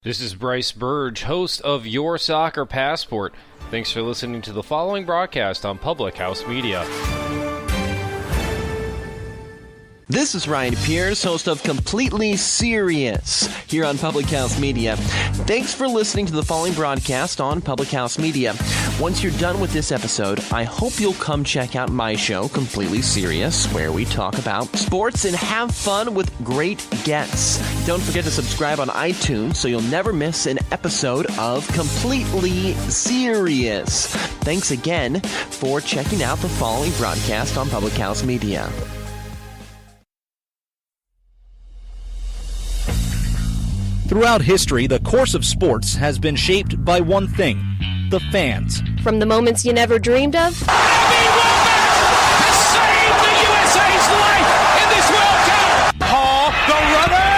This is Bryce Burge, host of Your Soccer Passport. Thanks for listening to the following broadcast on Public House Media. This is Ryan Pierce, host of Completely Serious here on Public House Media. Thanks for listening to the following broadcast on Public House Media. Once you're done with this episode, I hope you'll come check out my show, Completely Serious, where we talk about sports and have fun with great guests. Don't forget to subscribe on iTunes so you'll never miss an episode of Completely Serious. Thanks again for checking out the following broadcast on Public House Media. Throughout history, the course of sports has been shaped by one thing: the fans. From the moments you never dreamed of. Abby Wilkins has saved the USA's life in this World Cup. Hall, the runner,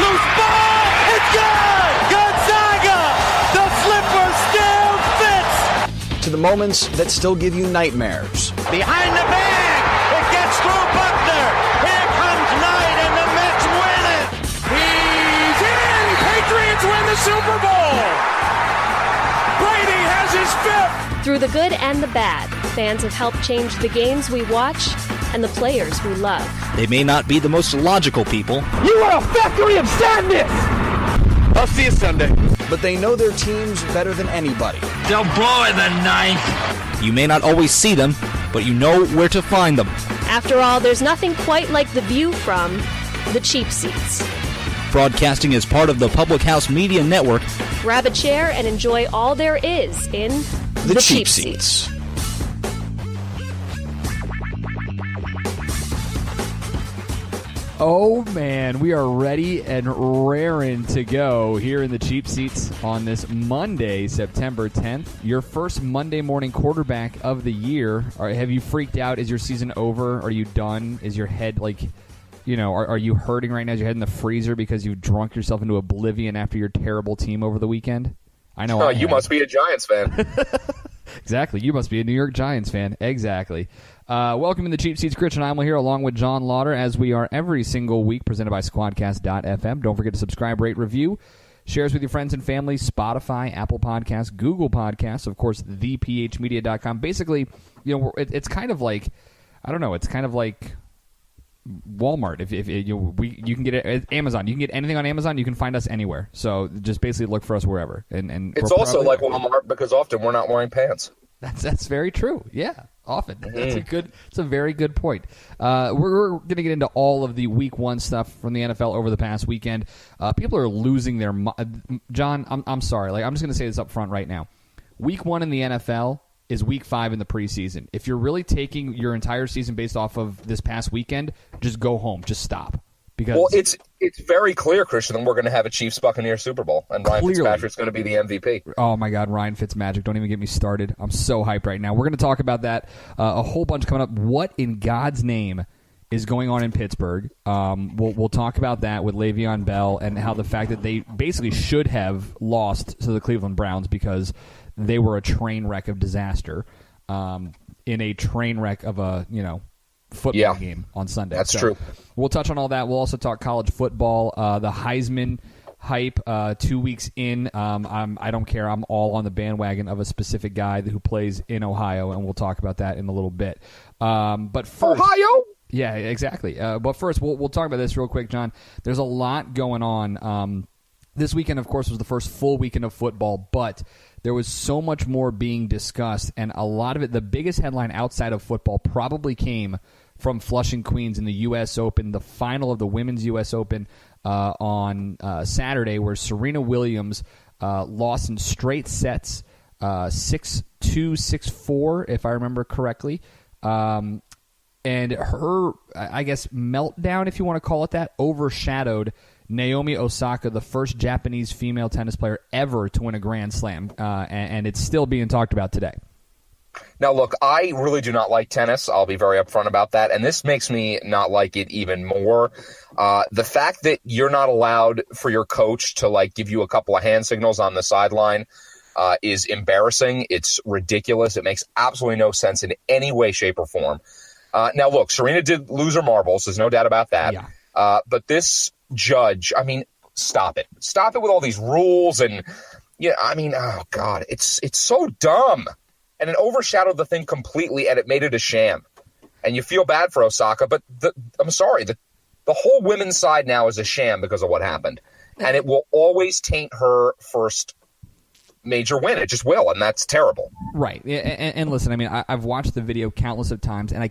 loose ball, it's good. Gonzaga, the slipper still fits. To the moments that still give you nightmares. Behind the bag, it gets through Buckner. Here comes Knight, and the Mets win it. He's in. Patriots win the Super Bowl. Brady has his fifth. Through the good and the bad, fans have helped change the games we watch and the players we love. They may not be the most logical people. You are a factory of sadness. I'll see you Sunday. But they know their teams better than anybody. They'll blow in the ninth. You may not always see them, but you know where to find them. After all, there's nothing quite like the view from the cheap seats. Broadcasting is part of the Public House Media Network. Grab a chair and enjoy all there is in The cheap seats. Oh man, we are ready and raring to go here in the cheap seats on this Monday, September 10th. Your first Monday morning quarterback of the year. Have you freaked out? Is your season over? Are you done? Is your head are you hurting right now? Is your head in the freezer because you drunk yourself into oblivion after your terrible team over the weekend? I know. You must be a Giants fan. Exactly. You must be a New York Giants fan. Exactly. Welcome in the Cheap Seats. Christian Heimall here along with Jon Lauder, as we are every single week, presented by Squadcast.fm. Don't forget to subscribe, rate, review. Share us with your friends and family. Spotify, Apple Podcasts, Google Podcasts, of course, thephmedia.com. Basically, it's kind of like, I don't know, it's kind of like Walmart. If you can get it at Amazon, you can get anything on Amazon. You can find us anywhere. So just basically look for us wherever. And it's also like Walmart because often we're not wearing pants. That's very true. Yeah, often. Mm-hmm. It's a very good point. We're going to get into all of the Week 1 stuff from the NFL over the past weekend. People are losing their John, I'm sorry. I'm just going to say this up front right now. Week 1 in the NFL is Week 5 in the preseason. If you're really taking your entire season based off of this past weekend, just go home. Just stop. Because it's very clear, Christian, that we're going to have a Chiefs-Buccaneers Super Bowl, and Ryan Fitzpatrick's going to be the MVP. Oh, my God, Ryan Fitzmagic. Don't even get me started. I'm so hyped right now. We're going to talk about that. A whole bunch coming up. What in God's name is going on in Pittsburgh? We'll talk about that with Le'Veon Bell and how the fact that they basically should have lost to the Cleveland Browns because they were a train wreck of disaster in a train wreck of a, football game on Sunday. That's true. We'll touch on all that. We'll also talk college football, the Heisman hype 2 weeks in. I don't care. I'm all on the bandwagon of a specific guy who plays in Ohio, and we'll talk about that in a little bit. But first, Ohio? Yeah, exactly. But first, we'll talk about this real quick, John. There's a lot going on. This weekend, of course, was the first full weekend of football, but there was so much more being discussed, and a lot of it, the biggest headline outside of football probably came from Flushing, Queens in the U.S. Open, the final of the Women's U.S. Open on Saturday, where Serena Williams lost in straight sets, 6-2, 6-4, if I remember correctly. And her, I guess, meltdown, if you want to call it that, overshadowed Naomi Osaka, the first Japanese female tennis player ever to win a Grand Slam, and it's still being talked about today. Now, look, I really do not like tennis. I'll be very upfront about that, and this makes me not like it even more. The fact that you're not allowed for your coach to give you a couple of hand signals on the sideline is embarrassing. It's ridiculous. It makes absolutely no sense in any way, shape, or form. Now, look, Serena did lose her marbles. There's no doubt about that. Yeah. But this judge, stop it. Stop it with all these rules and oh God, it's so dumb. And it overshadowed the thing completely, and it made it a sham. And you feel bad for Osaka, but I'm sorry, the whole women's side now is a sham because of what happened. And it will always taint her first major win. It just will, and that's terrible. Right. And listen, I mean, I've watched the video countless of times, and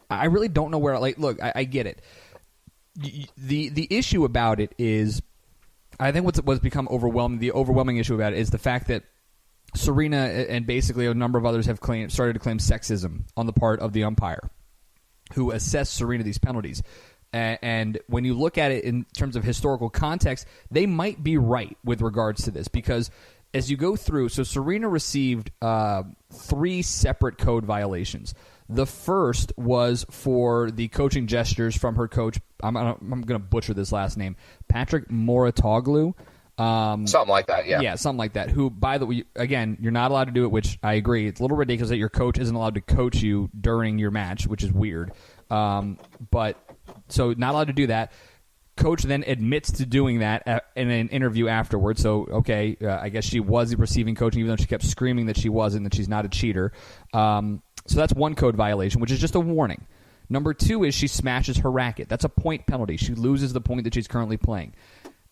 I really don't know where, look, I get it. The issue about it is, I think what's become overwhelming, the overwhelming issue about it is the fact that Serena and basically a number of others have started to claim sexism on the part of the umpire who assessed Serena these penalties. And when you look at it in terms of historical context, they might be right with regards to this, because as you go through, so Serena received 3 separate code violations. The first was for the coaching gestures from her coach. I'm going to butcher this last name, Patrick Mouratoglou. Something like that, yeah. Yeah, something like that. Who, by the way, again, you're not allowed to do it, which I agree. It's a little ridiculous that your coach isn't allowed to coach you during your match, which is weird. But so not allowed to do that. Coach then admits to doing that in an interview afterwards. So, okay, I guess she was receiving coaching, even though she kept screaming that she wasn't, that she's not a cheater. So that's one code violation, which is just a warning. Number 2 is she smashes her racket. That's a point penalty. She loses the point that she's currently playing.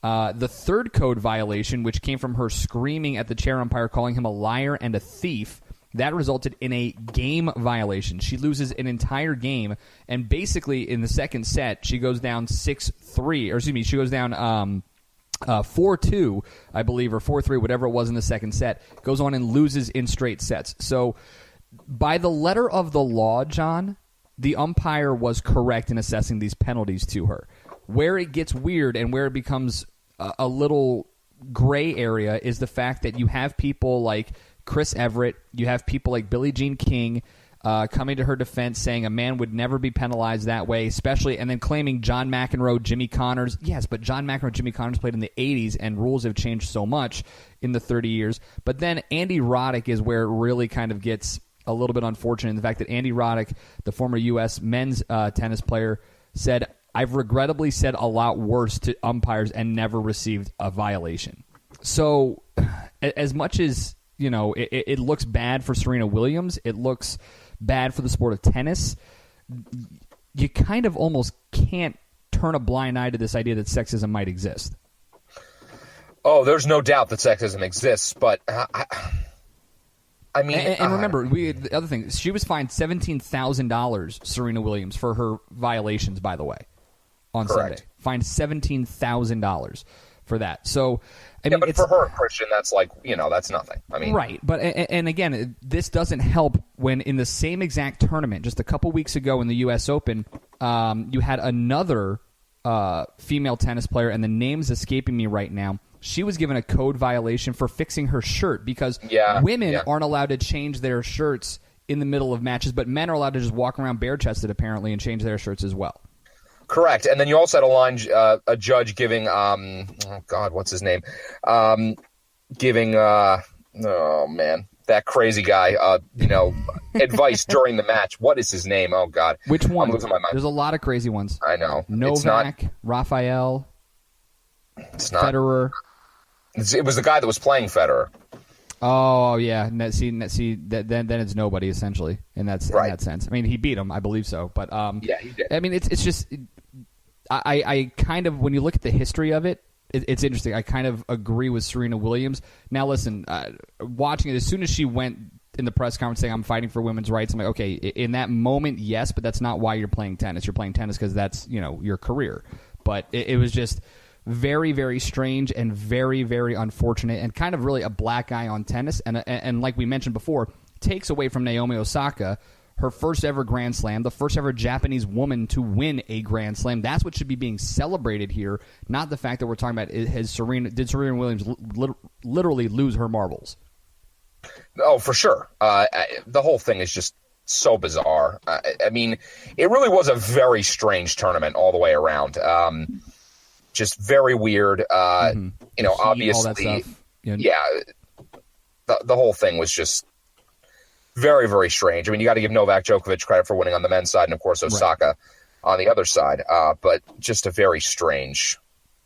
The third code violation, which came from her screaming at the chair umpire, calling him a liar and a thief, that resulted in a game violation. She loses an entire game, and basically in the second set, she goes down 6-3, or excuse me, she goes down 4-2, I believe, or 4-3, whatever it was in the second set, goes on and loses in straight sets. So by the letter of the law, John, the umpire was correct in assessing these penalties to her. Where it gets weird and where it becomes a little gray area is the fact that you have people like Chris Everett, you have people like Billie Jean King coming to her defense saying a man would never be penalized that way, especially, and then claiming John McEnroe, Jimmy Connors. Yes, but John McEnroe, Jimmy Connors played in the 80s, and rules have changed so much in the 30 years. But then Andy Roddick is where it really kind of gets a little bit unfortunate in the fact that Andy Roddick, the former U.S. men's tennis player, said, "I've regrettably said a lot worse to umpires and never received a violation." So as much as, you know, it looks bad for Serena Williams, it looks bad for the sport of tennis, you kind of almost can't turn a blind eye to this idea that sexism might exist. Oh, there's no doubt that sexism exists, but I mean... And remember, the other thing, she was fined $17,000, Serena Williams, for her violations, by the way, on Correct. Sunday. Fined $17,000 for that. So, I mean, but for her, Christian, that's like, you know, that's nothing. I mean, right. But and again, this doesn't help when in the same exact tournament, just a couple weeks ago in the U.S. Open, you had another female tennis player, and the name's escaping me right now. She was given a code violation for fixing her shirt because women aren't allowed to change their shirts in the middle of matches, but men are allowed to just walk around bare-chested apparently and change their shirts as well. Correct. And then you also had a judge giving, oh God, what's his name? Giving, oh man, that crazy guy, advice during the match. What is his name? Oh God. Which one? I'm losing my mind. There's a lot of crazy ones. I know. Novak, Rafael, Federer. It was the guy that was playing Federer. Oh yeah, then it's nobody essentially in that sense. I mean, he beat him, I believe so, but yeah, he did. I mean, it's just I kind of, when you look at the history of it, it's interesting. I kind of agree with Serena Williams. Now listen, watching it, as soon as she went in the press conference saying I'm fighting for women's rights, I'm like, okay, in that moment, yes, but that's not why you're playing tennis. You're playing tennis because that's, you know, your career. But it was just very, very strange and very, very unfortunate and kind of really a black eye on tennis. And like we mentioned before, takes away from Naomi Osaka her first ever Grand Slam, the first ever Japanese woman to win a Grand Slam. That's what should be being celebrated here, not the fact that we're talking about did Serena Williams literally lose her marbles? Oh, for sure. The whole thing is just so bizarre. I mean, it really was a very strange tournament all the way around. Just very weird. You know, obviously, the whole thing was just very, very strange. I mean, you got to give Novak Djokovic credit for winning on the men's side, and of course Osaka on the other side. But just a very strange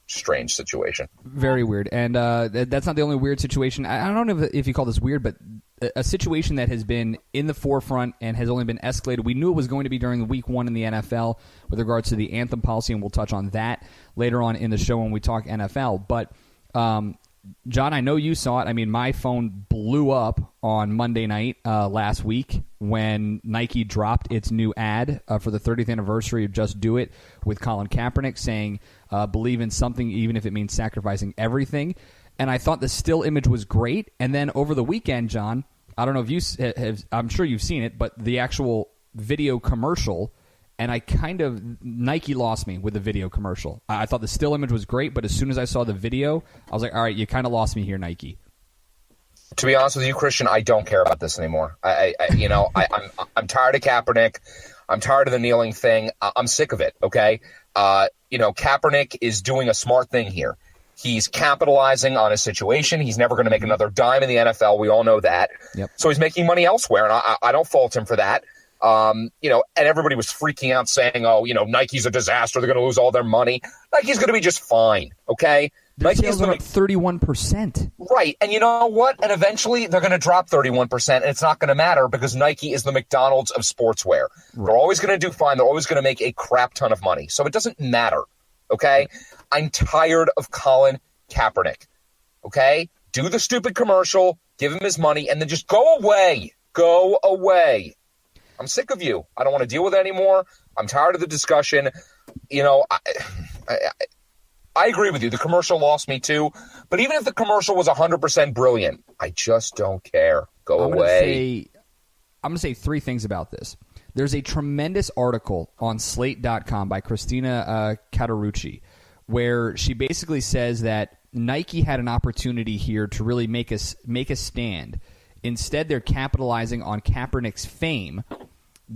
strange situation. Very weird. And that's not the only weird situation. I don't know if you call this weird, but a situation that has been in the forefront and has only been escalated. We knew it was going to be during week 1 in the NFL with regards to the anthem policy, and we'll touch on that later on in the show when we talk NFL. But, John, I know you saw it. I mean, my phone blew up on Monday night last week when Nike dropped its new ad for the 30th anniversary of Just Do It with Colin Kaepernick saying, believe in something even if it means sacrificing everything. And I thought the still image was great. And then over the weekend, John, I don't know if you have, I'm sure you've seen it, but the actual video commercial, and Nike lost me with the video commercial. I thought the still image was great, but as soon as I saw the video, I was like, all right, you kind of lost me here, Nike. To be honest with you, Christian, I don't care about this anymore. I'm tired of Kaepernick. I'm tired of the kneeling thing. I'm sick of it. Okay. Kaepernick is doing a smart thing here. He's capitalizing on his situation. He's never going to make another dime in the NFL. We all know that. Yep. So he's making money elsewhere, and I don't fault him for that. And everybody was freaking out saying, Nike's a disaster. They're going to lose all their money. Nike's going to be just fine, okay? Their sales are up 31%. Right, and you know what? And eventually they're going to drop 31%, and it's not going to matter because Nike is the McDonald's of sportswear. Right. They're always going to do fine. They're always going to make a crap ton of money. So it doesn't matter, okay? I'm tired of Colin Kaepernick, okay? Do the stupid commercial, give him his money, and then just go away. Go away. I'm sick of you. I don't want to deal with it anymore. I'm tired of the discussion. I agree with you. The commercial lost me too. But even if the commercial was 100% brilliant, I just don't care. Go away. I'm going to say 3 things about this. There's a tremendous article on Slate.com by Christina Catarucci where she basically says that Nike had an opportunity here to really make a stand. Instead, they're capitalizing on Kaepernick's fame,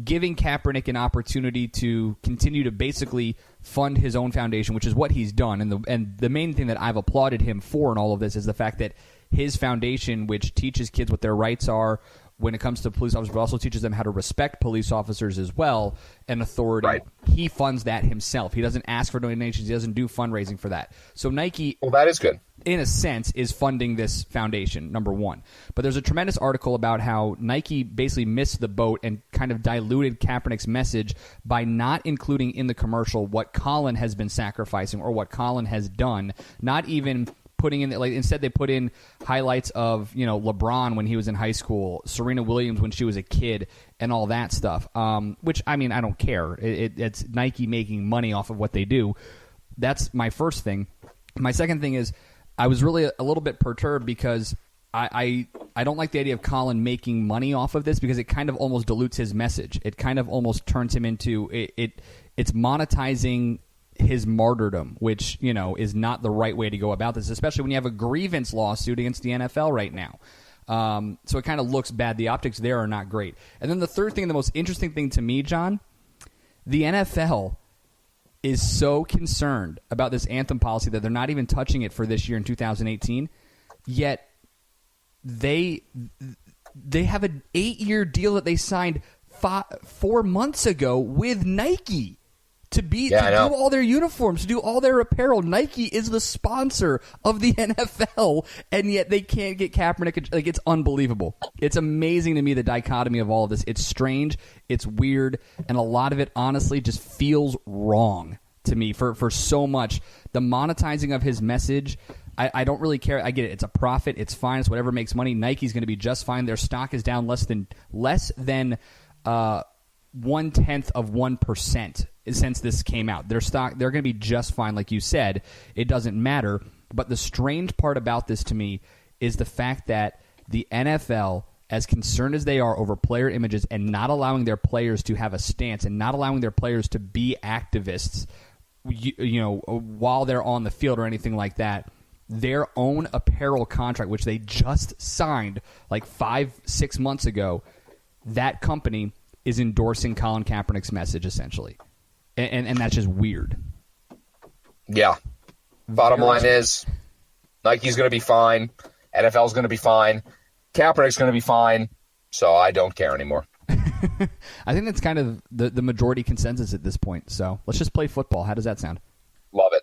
giving Kaepernick an opportunity to continue to basically fund his own foundation, which is what he's done. And the main thing that I've applauded him for in all of this is the fact that his foundation, which teaches kids what their rights are when it comes to police officers, but also teaches them how to respect police officers as well and authority. Right. He funds that himself. He doesn't ask for donations. He doesn't do fundraising for that. So Nike, well, that is good, in a sense, is funding this foundation, number one. But there's a tremendous article about how Nike basically missed the boat and kind of diluted Kaepernick's message by not including in the commercial what Colin has been sacrificing or what Colin has done, not even putting in, instead they put in highlights of, LeBron when he was in high school, Serena Williams when she was a kid, and all that stuff, which, I don't care. It's Nike making money off of what they do. That's my first thing. My second thing is I was really a little bit perturbed because I don't like the idea of Colin making money off of this because it kind of almost dilutes his message. It kind of almost turns him into it's monetizing his martyrdom, which, is not the right way to go about this, especially when you have a grievance lawsuit against the NFL right now. So it kind of looks bad. The optics there are not great. And then the third thing, and the most interesting thing to me, John, the NFL is so concerned about this anthem policy that they're not even touching it for this year in 2018, yet they have an 8-year deal that they signed 4 months ago with Nike to do all their uniforms, to do all their apparel. Nike is the sponsor of the NFL, and yet they can't get Kaepernick. Like, it's unbelievable. It's amazing to me, the dichotomy of all of this. It's strange, it's weird, and a lot of it, honestly, just feels wrong to me for so much. The monetizing of his message, I don't really care. I get it. It's a profit. It's fine. It's whatever makes money. Nike's going to be just fine. Their stock is down less than 0.1% since this came out. Their stock, they're going to be just fine, like you said. It doesn't matter. But the strange part about this to me is the fact that the NFL, as concerned as they are over player images and not allowing their players to have a stance and not allowing their players to be activists, while they're on the field or anything like that, their own apparel contract, which they just signed like 5-6 months ago, that company is endorsing Colin Kaepernick's message, essentially. And that's just weird. Yeah. Bottom line is, Nike's going to be fine. NFL's going to be fine. Kaepernick's going to be fine. So I don't care anymore. I think that's kind of the majority consensus at this point. So let's just play football. How does that sound? Love it.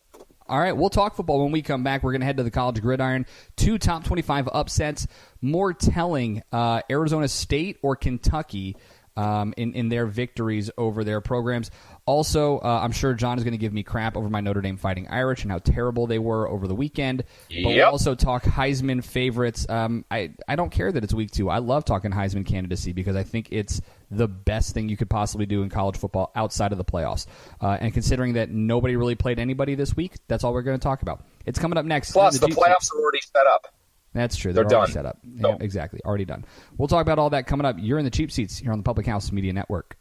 All right, we'll talk football when we come back. We're going to head to the college gridiron. 2 top 25 upsets. More telling, Arizona State or Kentucky in their victories over their programs. Also, I'm sure John is going to give me crap over my Notre Dame Fighting Irish and how terrible they were over the weekend. But we'll also talk Heisman favorites. I don't care that it's week 2. I love talking Heisman candidacy because I think it's the best thing you could possibly do in college football outside of the playoffs. And considering that nobody really played anybody this week, that's all we're going to talk about. It's coming up next. Plus, the playoffs are already set up. That's true. They're already set up. No. Yeah, exactly. Already done. We'll talk about all that coming up. You're in the cheap seats here on the Public House Media Network.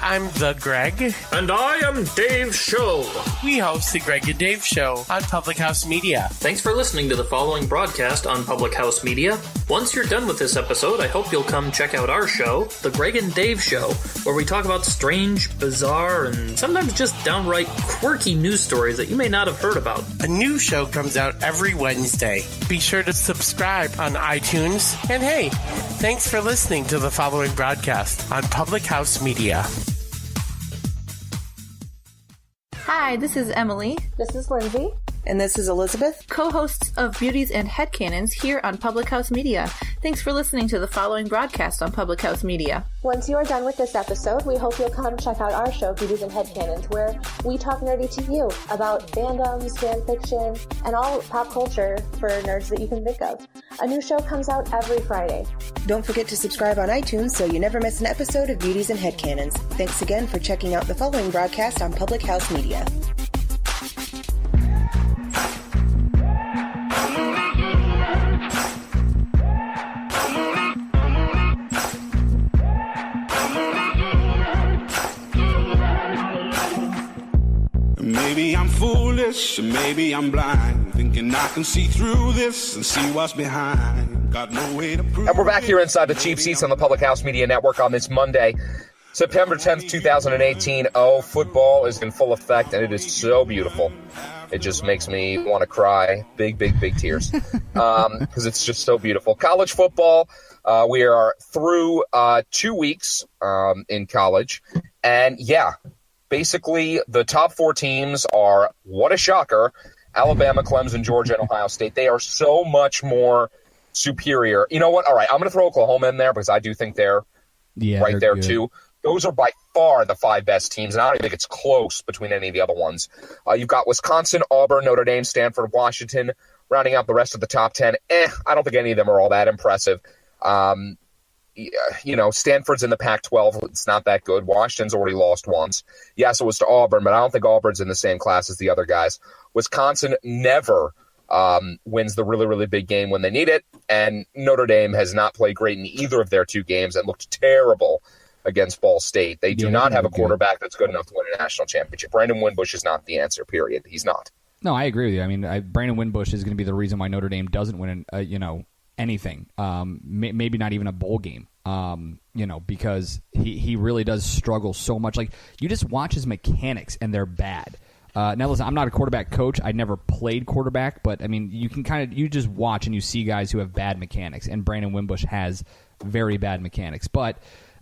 I'm the Greg. And I am Dave Show. We host the Greg and Dave Show on Public House Media. Thanks for listening to the following broadcast on Public House Media. Once you're done with this episode, I hope you'll come check out our show, The Greg and Dave Show, where we talk about strange, bizarre, and sometimes just downright quirky news stories that you may not have heard about. A new show comes out every Wednesday. Be sure to subscribe on iTunes. And hey, thanks for listening to the following broadcast on Public House Media. Hi, this is Emily. This is Lindsay. And this is Elizabeth, co-hosts of Beauties and Headcanons here on Public House Media. Thanks for listening to the following broadcast on Public House Media. Once you are done with this episode, we hope you'll come check out our show, Beauties and Headcanons, where we talk nerdy to you about fandoms, fan fiction, and all pop culture for nerds that you can think of. A new show comes out every Friday. Don't forget to subscribe on iTunes so you never miss an episode of Beauties and Headcanons. Thanks again for checking out the following broadcast on Public House Media. Maybe I'm foolish, maybe I'm blind, thinking I can see through this and see what's behind. Got no way to prove. And we're back here inside the cheap seats on the Public House Media Network on this Monday, September 10th, 2018. Oh, football is in full effect, and it is so beautiful. It just makes me want to cry. Big, big, big tears. Because it's just so beautiful. College football, we are through 2 weeks in college. And, yeah, basically the top 4 teams are, what a shocker, Alabama, Clemson, Georgia, and Ohio State. They are so much more superior. You know what? All right, I'm going to throw Oklahoma in there because I do think they're right there, good, too. Those are by far the 5 best teams, and I don't even think it's close between any of the other ones. You've got Wisconsin, Auburn, Notre Dame, Stanford, Washington, rounding out the rest of the top 10. I don't think any of them are all that impressive. You know, Stanford's in the Pac-12. It's not that good. Washington's already lost once. Yes, it was to Auburn, but I don't think Auburn's in the same class as the other guys. Wisconsin never wins the really, really big game when they need it, and Notre Dame has not played great in either of their 2 games and looked terrible against Ball State. They do not have a quarterback that's good enough to win a national championship. Brandon Wimbush is not the answer, period. He's not. No, I agree with you. I mean, Brandon Wimbush is going to be the reason why Notre Dame doesn't win, anything. Maybe not even a bowl game. Because he really does struggle so much. Like, you just watch his mechanics, and they're bad. Now, listen, I'm not a quarterback coach. I never played quarterback, but, I mean, you can you just watch and you see guys who have bad mechanics, and Brandon Wimbush has very bad mechanics. But,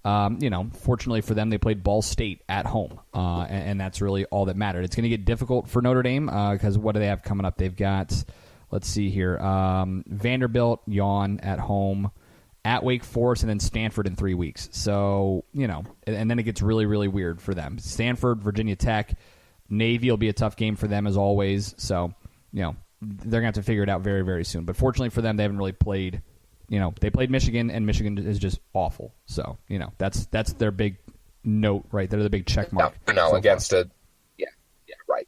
fortunately for them, they played Ball State at home, and that's really all that mattered. It's going to get difficult for Notre Dame because what do they have coming up? They've got, let's see here, Vanderbilt, yawn at home, at Wake Forest, and then Stanford in 3 weeks. So, and then it gets really, really weird for them. Stanford, Virginia Tech, Navy will be a tough game for them as always. So, they're going to have to figure it out very, very soon. But fortunately for them, they haven't really played, they played Michigan, and Michigan is just awful. So, that's their big note right there, the big check mark. Against a, right.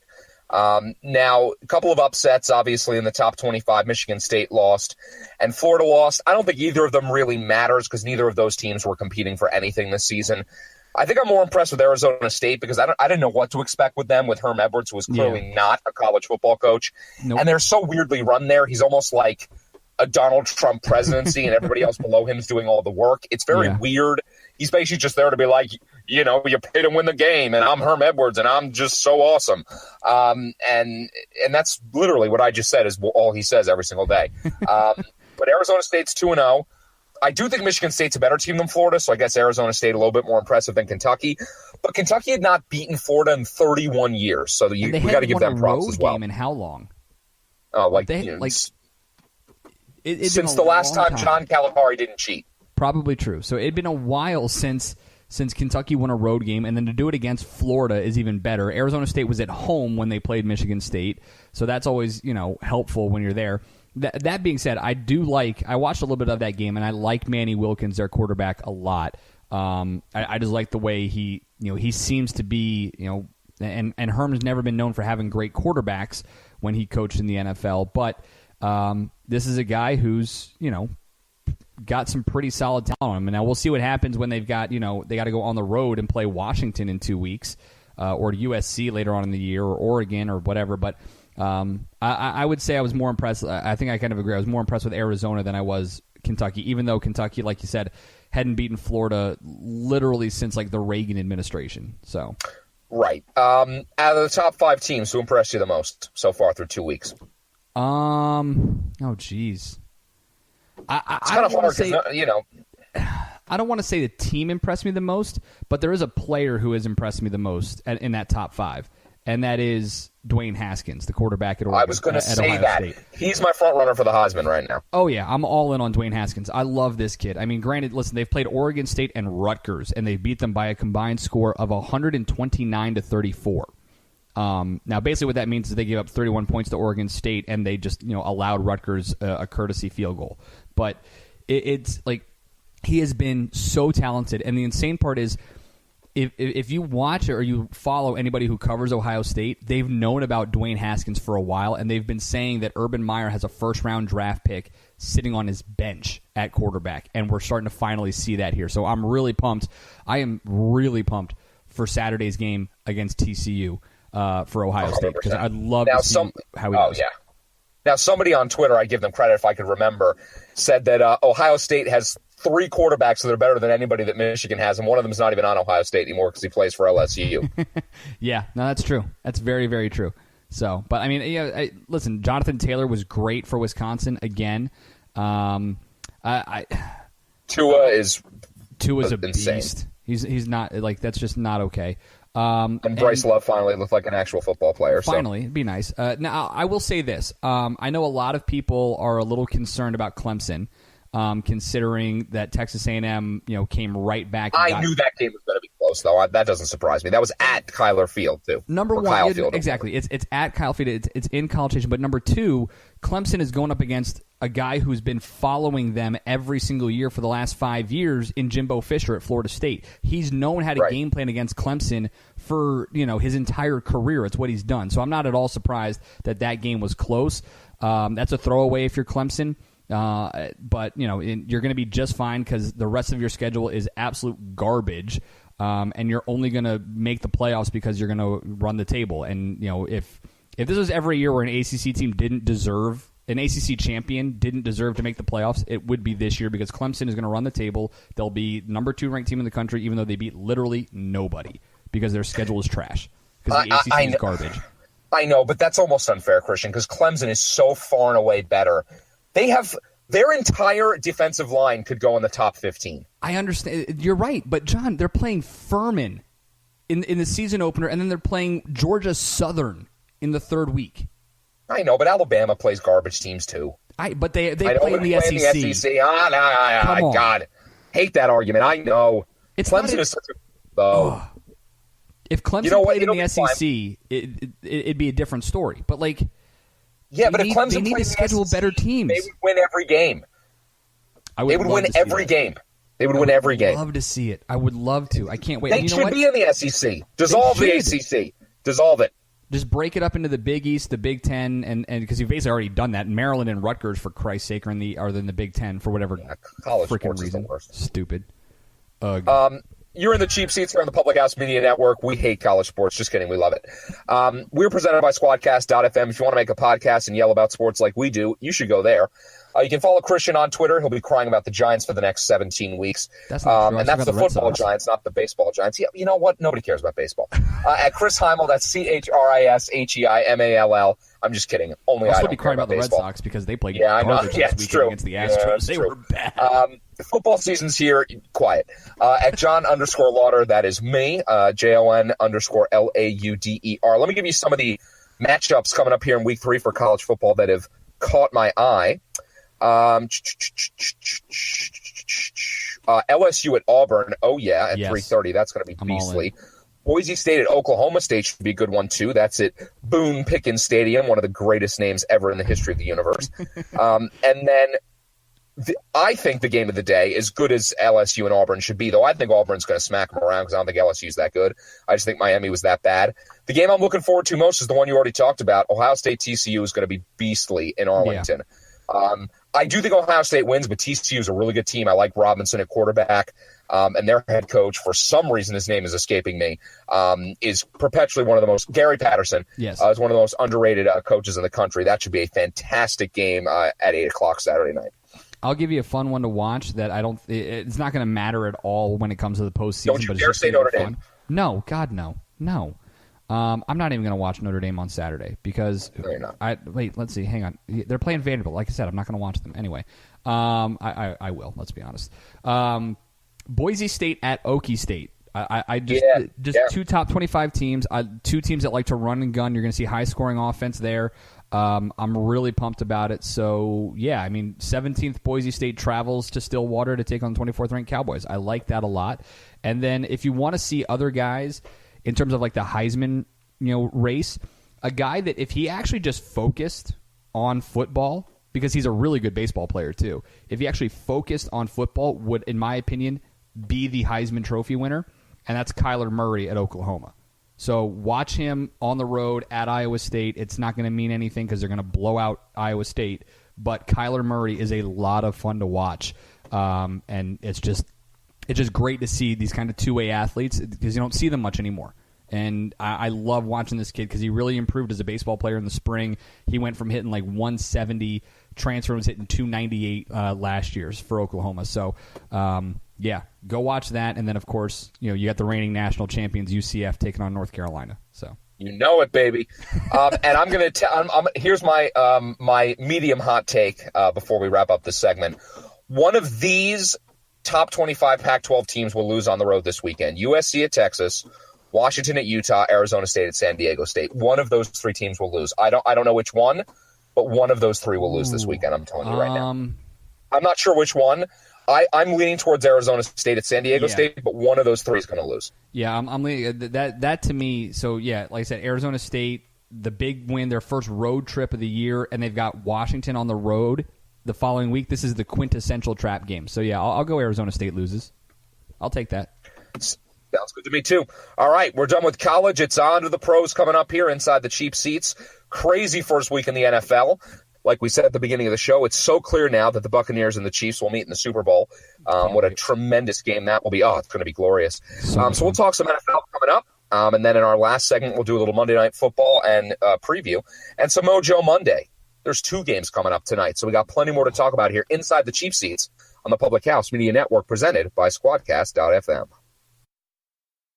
Now, a couple of upsets, obviously, in the top 25. Michigan State lost, and Florida lost. I don't think either of them really matters because neither of those teams were competing for anything this season. I think I'm more impressed with Arizona State because I didn't know what to expect with them, with Herm Edwards, who was clearly not a college football coach. Nope. And they're so weirdly run there. He's almost like a Donald Trump presidency, and everybody else below him is doing all the work. It's very weird. He's basically just there to be like, you pay to win the game, and I'm Herm Edwards, and I'm just so awesome. And that's literally what I just said is all he says every single day. But Arizona State's 2-0. I do think Michigan State's a better team than Florida, so I guess Arizona State a little bit more impressive than Kentucky. But Kentucky had not beaten Florida in 31 years, so we got to give them props as well. Game in how long? Oh, since the last time John Calipari didn't cheat. Probably true. So it'd been a while since Kentucky won a road game, and then to do it against Florida is even better. Arizona State was at home when they played Michigan State, so that's always helpful when you're there. That being said, I watched a little bit of that game, and I like Manny Wilkins, their quarterback, a lot. I just like the way he seems to be, and Herm's never been known for having great quarterbacks when he coached in the NFL, but this is a guy who's, got some pretty solid talent on him. And now we'll see what happens when they've got, they got to go on the road and play Washington in 2 weeks, or USC later on in the year, or Oregon or whatever. But I would say I was more impressed. I think I kind of agree. I was more impressed with Arizona than I was Kentucky, even though Kentucky, like you said, hadn't beaten Florida literally since like the Reagan administration. So, right. Out of the top 5 teams, who impressed you the most so far through 2 weeks? Oh, geez. It's kind of hard because, I don't want to say the team impressed me the most, but there is a player who has impressed me the most in that top 5, and that is Dwayne Haskins, the quarterback at Oregon. I was going to say Ohio that. State. He's my front runner for the Heisman right now. Oh, yeah. I'm all in on Dwayne Haskins. I love this kid. I mean, granted, listen, they've played Oregon State and Rutgers, and they beat them by a combined score of 129-34. Now, basically what that means is they gave up 31 points to Oregon State, and they just allowed Rutgers a courtesy field goal. But it's like he has been so talented, and the insane part is if you watch or you follow anybody who covers Ohio State, they've known about Dwayne Haskins for a while, and they've been saying that Urban Meyer has a first-round draft pick sitting on his bench at quarterback, and we're starting to finally see that here. So I'm really pumped. I am really pumped for Saturday's game against TCU. For Ohio State, because I'd love to see how he does. Yeah. Now, somebody on Twitter, I'd give them credit if I could remember, said that Ohio State has 3 quarterbacks that are better than anybody that Michigan has, and one of them is not even on Ohio State anymore because he plays for LSU. Yeah, no, that's true. That's very, very true. So, but I mean, listen, Jonathan Taylor was great for Wisconsin again. Tua's a beast. He's not like that's just not okay. And Bryce Love finally looked like an actual football player. Finally, it'd be nice. Now, I will say this. I know a lot of people are a little concerned about Clemson, considering that Texas A&M, came right back. I knew that game was going to be close, though. That doesn't surprise me. That was at Kyler Field, too. Number one, exactly. It's at Kyle Field. It's in College Station. But number 2, Clemson is going up against a guy who's been following them every single year for the last 5 years in Jimbo Fisher at Florida State. He's known how to game plan against Clemson for his entire career. It's what he's done. So I'm not at all surprised that game was close. That's a throwaway if you're Clemson. But you're going to be just fine because the rest of your schedule is absolute garbage, and you're only going to make the playoffs because you're going to run the table. And if this was every year where an ACC team an ACC champion didn't deserve to make the playoffs, it would be this year because Clemson is going to run the table. They'll be number 2 ranked team in the country, even though they beat literally nobody because their schedule is trash because the ACC is garbage. I know, but that's almost unfair, Christian, because Clemson is so far and away better. They have their entire defensive line could go in the top 15. I understand. You're right. But, John, they're playing Furman in the season opener, and then they're playing Georgia Southern in the 3rd week. I know, but Alabama plays garbage teams, too. But they play in the SEC. God. Hate that argument. I know. Clemson is such a... If Clemson played in the SEC, it'd be a different story. But, like... Yeah, but if Clemson they need to schedule better teams. They would win every game. They would win every game. They would win every game. I would love to see it. I would love to. I can't wait. They should be in the SEC. Dissolve the ACC. Dissolve it. Just break it up into the Big East, the Big Ten, and because you've basically already done that. Maryland and Rutgers, for Christ's sake, are in the Big Ten for whatever freaking reason. Stupid. You're in the cheap seats here on the Public House Media Network. We hate college sports. Just kidding. We love it. We're presented by Squadcast.fm. If you want to make a podcast and yell about sports like we do, you should go there. You can follow Christian on Twitter. He'll be crying about the Giants for the next 17 weeks. That's not true. And that's the football Giants, not the baseball Giants. Yeah, you know what? Nobody cares about baseball. At Chris Heimall, that's ChrisHeimall. I'm just kidding. Only I don't be crying about the baseball. Red Sox because they played garbage this weekend against the Astros. They were bad. football season's here. Quiet. At Jon_Lauder, that is me. JON_LAUDER. Let me give you some of the matchups coming up here in week 3 for college football that have caught my eye. LSU at Auburn. Oh, yeah, at 3:30. That's going to be beastly. Boise State at Oklahoma State should be a good one, too. That's at Boone Pickens Stadium, one of the greatest names ever in the history of the universe. And then I think the game of the day, as good as LSU and Auburn should be, though I think Auburn's going to smack them around because I don't think LSU's that good. I just think Miami was that bad. The game I'm looking forward to most is the one you already talked about. Ohio State TCU is going to be beastly in Arlington. Yeah. I do think Ohio State wins, but TCU is a really good team. I like Robinson at quarterback, and their head coach, for some reason his name is escaping me, is perpetually one of the most – Gary Patterson is one of the most underrated coaches in the country. That should be a fantastic game at 8 o'clock Saturday night. I'll give you a fun one to watch that it's not going to matter at all when it comes to the postseason. Don't you dare say Notre Dame. No, God, no. I'm not even going to watch Notre Dame on Saturday because no, you're not. Let's see. Hang on. They're playing Vanderbilt. Like I said, I'm not going to watch them anyway. I will. Let's be honest. Boise State at Okie State. Two top 25 teams. Two teams that like to run and gun. You're going to see high scoring offense there. I'm really pumped about it. So, yeah, I mean, 17th Boise State travels to Stillwater to take on the 24th ranked Cowboys. I like that a lot. And then if you want to see other guys in terms of like the Heisman, race, a guy that if he actually just focused on football, because he's a really good baseball player too, if he actually focused on football, would, in my opinion, be the Heisman Trophy winner, and that's Kyler Murray at Oklahoma. So watch him on the road at Iowa State. It's not going to mean anything because they're going to blow out Iowa State, but Kyler Murray is a lot of fun to watch, and it's just great to see these kind of two-way athletes because you don't see them much anymore. And I love watching this kid because he really improved as a baseball player in the spring. He went from hitting like 170, transfer was hitting 298 last year for Oklahoma. So, yeah, go watch that. And then, of course, you got the reigning national champions UCF taking on North Carolina. So you know it, baby. And I'm going to here's my my medium hot take before we wrap up this segment. One of these top 25 Pac-12 teams will lose on the road this weekend. USC at Texas, Washington at Utah, Arizona State at San Diego State. One of those 3 teams will lose. I don't know which one, but one of those 3 will lose this weekend. I'm telling you right now. I'm not sure which one. I'm leaning towards Arizona State at San Diego State, but one of those 3 is going to lose. Yeah, I'm leaning that to me. So yeah, like I said, Arizona State, the big win, their first road trip of the year, and they've got Washington on the road the following week. This is the quintessential trap game. So yeah, I'll go Arizona State loses. I'll take that. Sounds good to me, too. All right, we're done with college. It's on to the pros coming up here inside the cheap seats. Crazy first week in the NFL. Like we said at the beginning of the show, it's so clear now that the Buccaneers and the Chiefs will meet in the Super Bowl. What a tremendous game that will be. Oh, it's going to be glorious. So we'll talk some NFL coming up. And then in our last segment, we'll do a little Monday Night Football and preview. And some Mojo Monday. There's 2 games coming up tonight, so we got plenty more to talk about here inside the cheap seats on the Public House Media Network, presented by Squadcast.fm.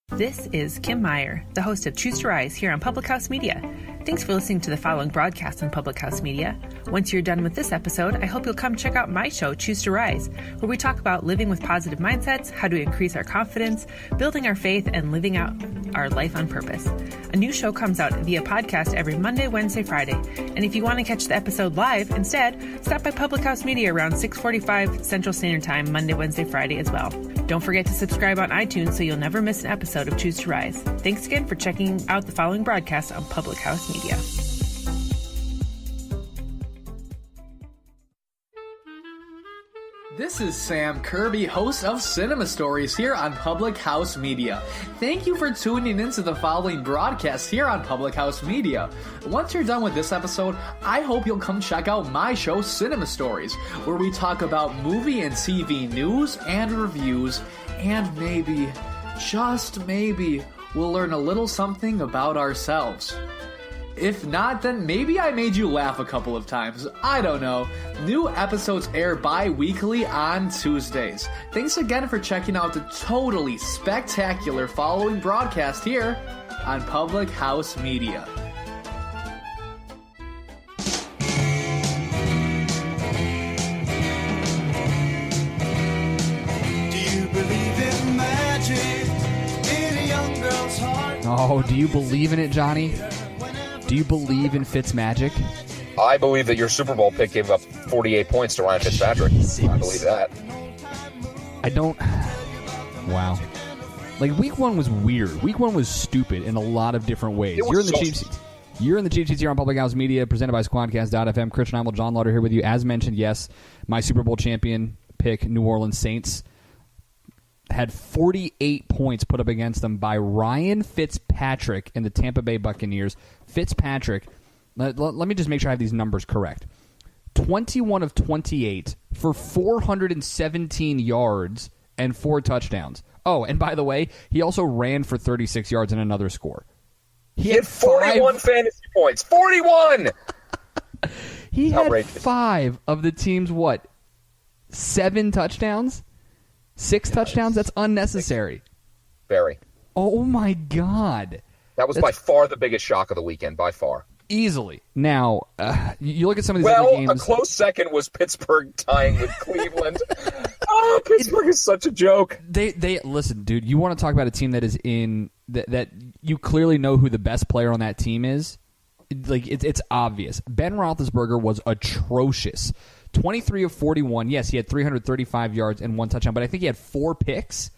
This is Kim Meyer, the host of Choose to Rise here on Public House Media. Thanks for listening to the following broadcast on Public House Media. Once you're done with this episode, I hope you'll come check out my show, Choose to Rise, where we talk about living with positive mindsets, how to increase our confidence, building our faith, and living out our life on purpose. A new show comes out via podcast every Monday, Wednesday, Friday. And if you want to catch the episode live instead, stop by Public House Media around 6:45 Central Standard Time, Monday, Wednesday, Friday as well. Don't forget to subscribe on iTunes so you'll never miss an episode of Choose to Rise. Thanks again for checking out the following broadcast on Public House Media. This is Sam Kirby, host of Cinema Stories here on Public House Media. Thank you for tuning into the following broadcast here on Public House Media. Once you're done with this episode, I hope you'll come check out my show, Cinema Stories, where we talk about movie and TV news and reviews, and maybe, just maybe, we'll learn a little something about ourselves. If not, then maybe I made you laugh a couple of times. I don't know. New episodes air bi-weekly on Tuesdays. Thanks again for checking out the totally spectacular following broadcast here on Public House Media. Oh, do you believe in it, Johnny? Do you believe in Fitzmagic? I believe that your Super Bowl pick gave up 48 points to Ryan Fitzpatrick. I believe that. I don't... Wow. Like, week one was weird. Week one was stupid in a lot of different ways. You're in the cheap seats. You're in the cheap seats here on Public House Media, presented by Squadcast.fm. Christian Heimall, Jon Lauder here with you. As mentioned, yes, my Super Bowl champion pick, New Orleans Saints, had 48 points put up against them by Ryan Fitzpatrick and the Tampa Bay Buccaneers. Fitzpatrick, let me just make sure I have these numbers correct. 21 of 28 for 417 yards and 4 touchdowns. Oh, and by the way, he also ran for 36 yards and another score. He had 41 fantasy points. 41! He had 5 of the team's, 7 touchdowns? 6 touchdowns? That's unnecessary. Very. Oh, my God. That's by far the biggest shock of the weekend, by far. Easily. Now, you look at some of these other games. A close second was Pittsburgh tying with Cleveland. Oh, Pittsburgh is such a joke. They listen, dude. You want to talk about a team that is in that you clearly know who the best player on that team is. Like it's obvious. Ben Roethlisberger was atrocious. 23 of 41. Yes, he had 335 yards and 1 touchdown, but I think he had 4 picks.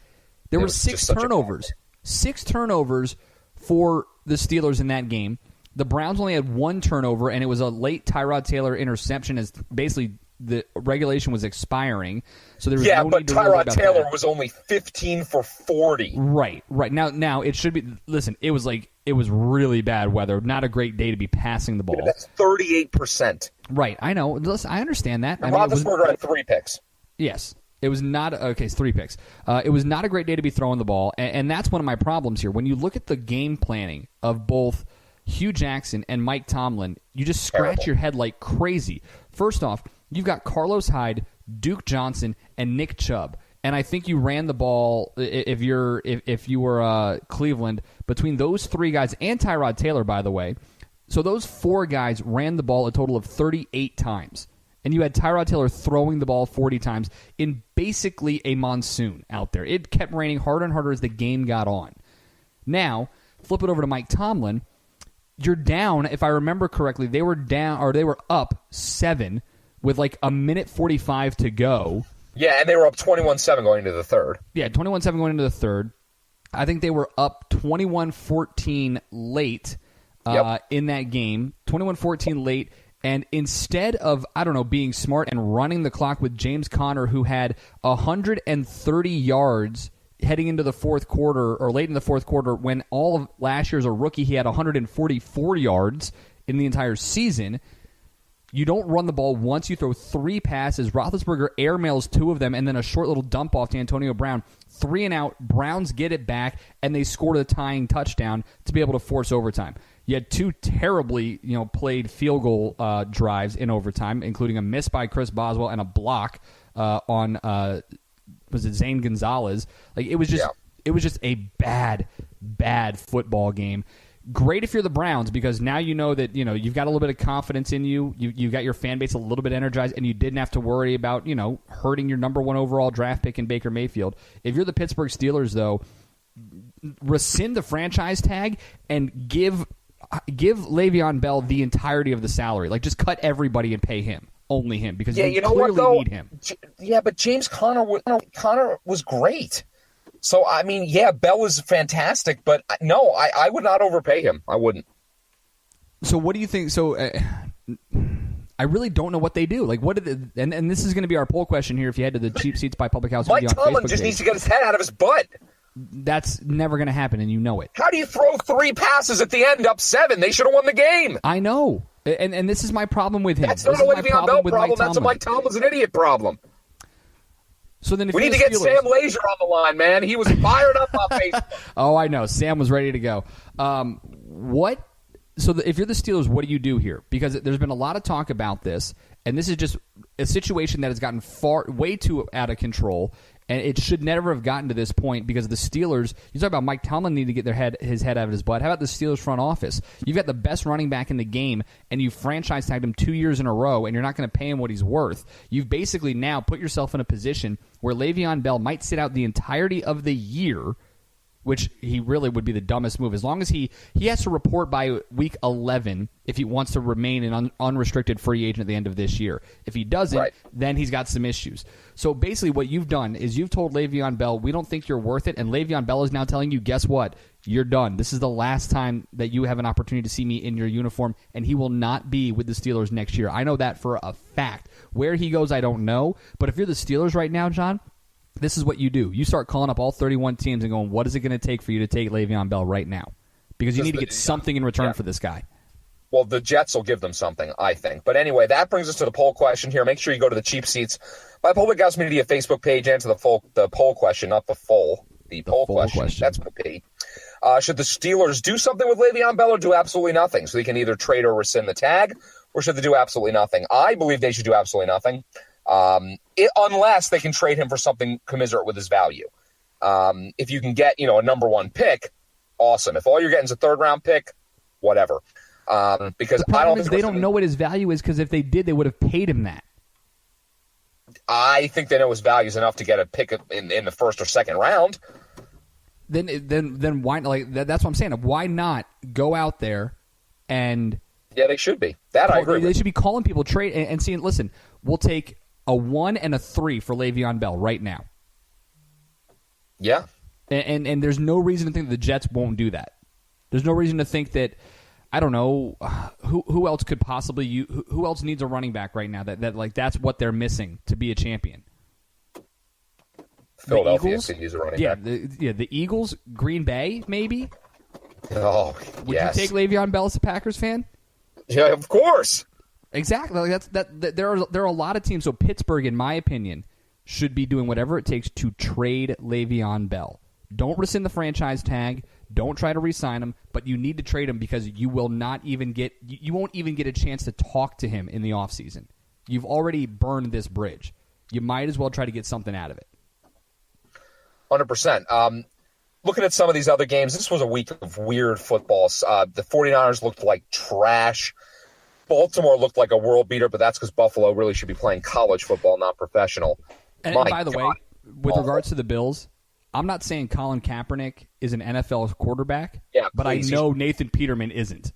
There were 6 turnovers. 6 turnovers for the Steelers in that game. The Browns only had 1 turnover, and it was a late Tyrod Taylor interception as basically the regulation was expiring. So there was no but need to worry Tyrod about Taylor that. was only 15 for 40. Right. Now it should be. Listen, it was really bad weather. Not a great day to be passing the ball. Yeah, that's 38%. Right. I know. Listen, I understand that. And Roethlisberger had 3 picks. Yes. It was not okay. It's 3 picks. It was not a great day to be throwing the ball, and that's one of my problems here. When you look at the game planning of both Hugh Jackson and Mike Tomlin, you just scratch your head like crazy. First off, you've got Carlos Hyde, Duke Johnson, and Nick Chubb, and I think you ran the ball if you were Cleveland between those 3 guys and Tyrod Taylor, by the way. So those 4 guys ran the ball a total of 38 times. And you had Tyrod Taylor throwing the ball 40 times in basically a monsoon out there. It kept raining harder and harder as the game got on. Now, flip it over to Mike Tomlin. You're down, if I remember correctly, they were up 7 with like a minute 45 to go. Yeah, and they were up 21-7 going into the third. Yeah, 21-7 going into the third. I think they were up 21-14 late in that game. 21-14 late. And instead of, being smart and running the clock with James Conner, who had 130 yards heading into the fourth quarter, or late in the fourth quarter, when all of last year as a rookie, he had 144 yards in the entire season. You don't run the ball once. You throw 3 passes. Roethlisberger airmails 2 of them, and then a short little dump off to Antonio Brown. 3 and out. Browns get it back, and they score the tying touchdown to be able to force overtime. You had 2 terribly, played field goal drives in overtime, including a miss by Chris Boswell and a block on was it Zane Gonzalez? Like it was just a bad football game. Great if you're the Browns, because now you know that you've got a little bit of confidence in you. You've got your fan base a little bit energized, and you didn't have to worry about hurting your number 1 overall draft pick in Baker Mayfield. If you're the Pittsburgh Steelers, though, rescind the franchise tag and give Le'Veon Bell the entirety of the salary. Like, just cut everybody and pay him. Only him, because you clearly need him. But James Conner was great. So, I mean, Bell was fantastic, but no, I would not overpay him. I wouldn't. So what do you think? So I really don't know what they do. Like, what did and this is going to be our poll question here if you head to the Cheap Seats by Public House Mike Media on Tomlin Facebook just page. needs to get his head out of his butt. That's never going to happen, and you know it. How do you throw 3 passes at the end up 7? They should have won the game. I know. And this is my problem with him. That's not a Le'Veon Bell problem. That's a Mike Tomlin's an idiot problem. So then, if we need to get Sam Lazier on the line, man. He was fired up on Facebook. Oh, I know. Sam was ready to go. If you're the Steelers, what do you do here? Because there's been a lot of talk about this, and this is just a situation that has gotten way too out of control, and it should never have gotten to this point because the Steelers, you talk about Mike Tomlin needing to get his head out of his butt. How about the Steelers front office? You've got the best running back in the game, and you franchise tagged him 2 years in a row, and you're not going to pay him what he's worth. You've basically now put yourself in a position where Le'Veon Bell might sit out the entirety of the year which he really would be the dumbest move. As long as he has to report by week 11 if he wants to remain an unrestricted free agent at the end of this year. If he doesn't, then he's got some issues. So basically what you've done is you've told Le'Veon Bell, we don't think you're worth it, and Le'Veon Bell is now telling you, guess what? You're done. This is the last time that you have an opportunity to see me in your uniform, and he will not be with the Steelers next year. I know that for a fact. Where he goes, I don't know. But if you're the Steelers right now, John, this is what you do. You start calling up all 31 teams and going, what is it going to take for you to take Le'Veon Bell right now? Because you need to get something in return for this guy. Well, the Jets will give them something, I think. But anyway, that brings us to the poll question here. Make sure you go to the Cheap Seats by Public House Media Facebook page and to the poll question, not the full. The poll question. That's what it be. Should the Steelers do something with Le'Veon Bell or do absolutely nothing? So they can either trade or rescind the tag, or should they do absolutely nothing? I believe they should do absolutely nothing. Unless they can trade him for something commensurate with his value. If you can get, a number one pick, awesome. If all you're getting is a third-round pick, whatever. Because the problem is they don't know what his value is, because if they did, they would have paid him that. I think they know his value is enough to get a pick in the first or second round. Then why? That's what I'm saying. Why not go out there and? Yeah, they should be. I agree. They should be calling people trade and saying, listen, we'll take a 1 and a 3 for Le'Veon Bell right now. Yeah. And there's no reason to think the Jets won't do that. There's no reason to think that, I don't know, who else could possibly who else needs a running back right now that's what they're missing to be a champion. Philadelphia could use a running back. The Eagles, Green Bay, maybe. Oh, would you take Le'Veon Bell as a Packers fan? Yeah, of course. Exactly. There are a lot of teams. So Pittsburgh, in my opinion, should be doing whatever it takes to trade Le'Veon Bell. Don't rescind the franchise tag. Don't try to re-sign him, but you need to trade him because you won't even get a chance to talk to him in the offseason. You've already burned this bridge. You might as well try to get something out of it. 100%. Looking at some of these other games, this was a week of weird football. The 49ers looked like trash. Baltimore looked like a world beater, but that's because Buffalo really should be playing college football, not professional. And by the way, with regards to the Bills, I'm not saying Colin Kaepernick is an NFL quarterback, but I know Nathan Peterman isn't.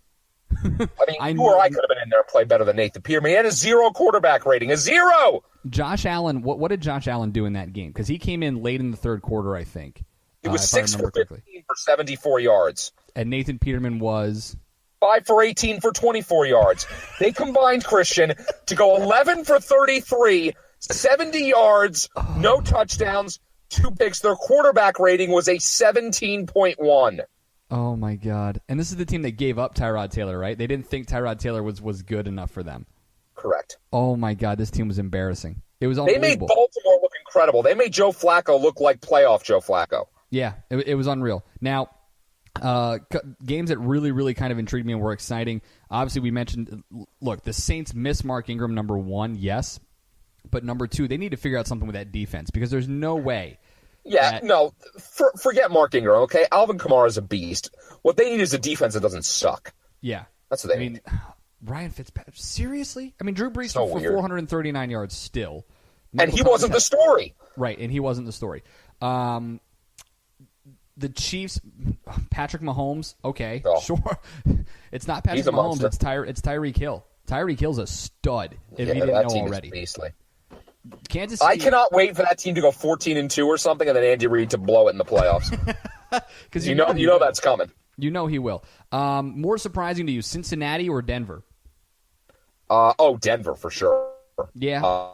I could have been in there and played better than Nathan Peterman. He had a 0 quarterback rating, a 0! Josh Allen, what did Josh Allen do in that game? Because he came in late in the third quarter, I think. He was 6 for 15 for 74 yards. And Nathan Peterman was 5 for 18 for 24 yards. They combined, Christian, to go 11 for 33, 70 yards, no touchdowns, 2 picks. Their quarterback rating was a 17.1. Oh, my God. And this is the team that gave up Tyrod Taylor, right? They didn't think Tyrod Taylor was good enough for them. Correct. Oh, my God. This team was embarrassing. It was unbelievable. They made Baltimore look incredible. They made Joe Flacco look like playoff Joe Flacco. Yeah, it was unreal. Now, games that really, really kind of intrigued me and were exciting. Obviously, we mentioned, look, the Saints miss Mark Ingram, number 1, yes. But number 2, they need to figure out something with that defense because there's no way. Yeah, no, forget Mark Ingram, okay? Alvin Kamara is a beast. What they need is a defense that doesn't suck. Yeah. That's what they need. Ryan Fitzpatrick, seriously? I mean, Drew Brees for 439 yards still. And he wasn't the story. Right, and he wasn't the story. The Chiefs, Patrick Mahomes, okay, sure. It's not Patrick Mahomes, it's Tyreek Hill. Tyreek Hill's a stud, if you didn't know already. Is beastly. Kansas City, I cannot wait for that team to go 14-2 or something, and then Andy Reid to blow it in the playoffs. Because you know that's coming. You know he will. More surprising to you, Cincinnati or Denver? Denver for sure. Yeah.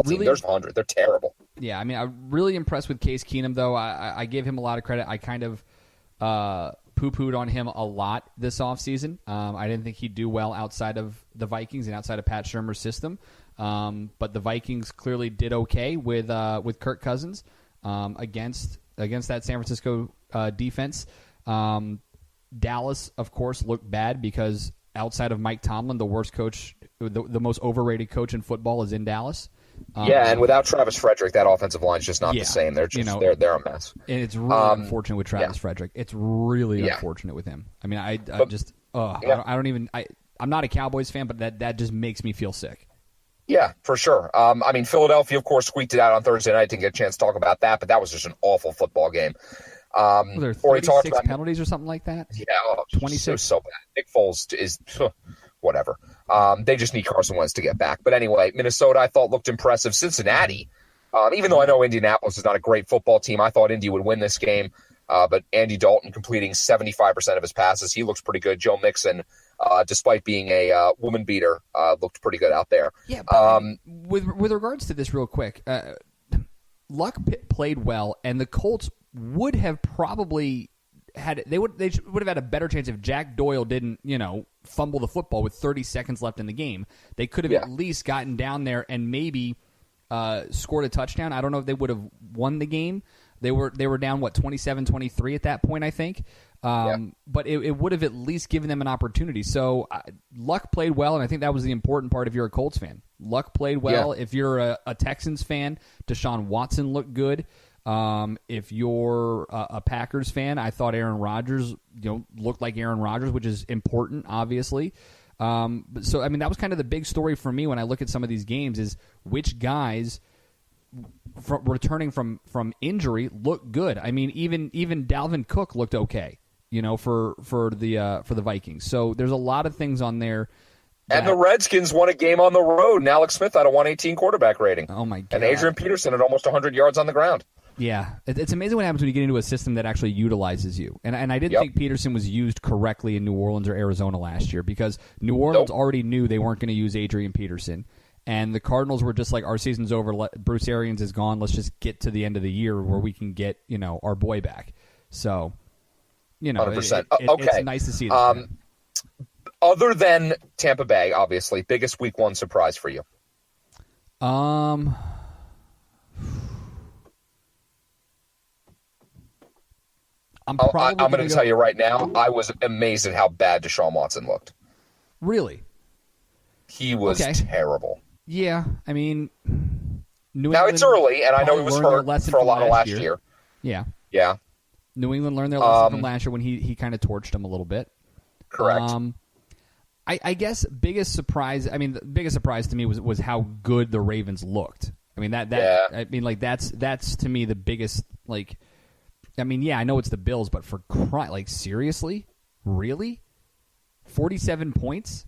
Really, there's 100. They're terrible. Yeah, I mean, I'm really impressed with Case Keenum, though. I give him a lot of credit. I kind of poo-pooed on him a lot this offseason. I didn't think he'd do well outside of the Vikings and outside of Pat Shurmur's system. But the Vikings clearly did okay with Kirk Cousins against that San Francisco defense. Dallas, of course, looked bad because outside of Mike Tomlin, the worst coach, the most overrated coach in football is in Dallas. And without Travis Frederick, that offensive line is just not the same. They're just they're a mess. And it's really unfortunate with Travis Frederick. It's really unfortunate with him. I mean, I'm not a Cowboys fan, but that just makes me feel sick. Yeah, for sure. I mean, Philadelphia, of course, squeaked it out on Thursday night. Didn't get a chance to talk about that, but that was just an awful football game. Were there 36 penalties or something like that? Yeah, 26. So bad. Nick Foles is whatever. They just need Carson Wentz to get back. But anyway, Minnesota I thought looked impressive. Cincinnati, even though I know Indianapolis is not a great football team, I thought Indy would win this game. But Andy Dalton completing 75% of his passes. He looks pretty good. Joe Mixon, despite being a woman beater, looked pretty good out there. Yeah. With regards to this real quick, Luck played well, and the Colts would have probably they would have had a better chance if Jack Doyle didn't, fumble the football with 30 seconds left in the game. They could have at least gotten down there and maybe scored a touchdown. I don't know if they would have won the game. They were down 27-23 at that point, I think. But it would have at least given them an opportunity. So Luck played well, and I think that was the important part if you're a Colts fan. Luck played well. If you're a Texans fan, Deshaun Watson looked good. If you're a Packers fan, I thought Aaron Rodgers, looked like Aaron Rodgers, which is important, obviously. So, I mean, that was kind of the big story for me when I look at some of these games is which guys returning from injury look good. I mean, even Dalvin Cook looked okay, for the Vikings. So there's a lot of things on there. And the Redskins won a game on the road, and Alex Smith had a 118 quarterback rating. Oh, my God. And Adrian Peterson had almost 100 yards on the ground. Yeah, it's amazing what happens when you get into a system that actually utilizes you. And I didn't think Peterson was used correctly in New Orleans or Arizona last year because New Orleans already knew they weren't going to use Adrian Peterson. And the Cardinals were just like, our season's over. Bruce Arians is gone. Let's just get to the end of the year where we can get, our boy back. So, 100%. Okay. It's nice to see this. Other than Tampa Bay, obviously, biggest week one surprise for you? I'm going to tell you right now, I was amazed at how bad Deshaun Watson looked. Really? He was terrible. Yeah, I mean, now it's early, and I know he was hurt for a lot of last year. Yeah. Yeah. New England learned their lesson from last year when he kind of torched them a little bit. Correct. I guess the biggest surprise to me was how good the Ravens looked. I mean that's to me the biggest I know it's the Bills, but for crying, seriously? Really? 47 points?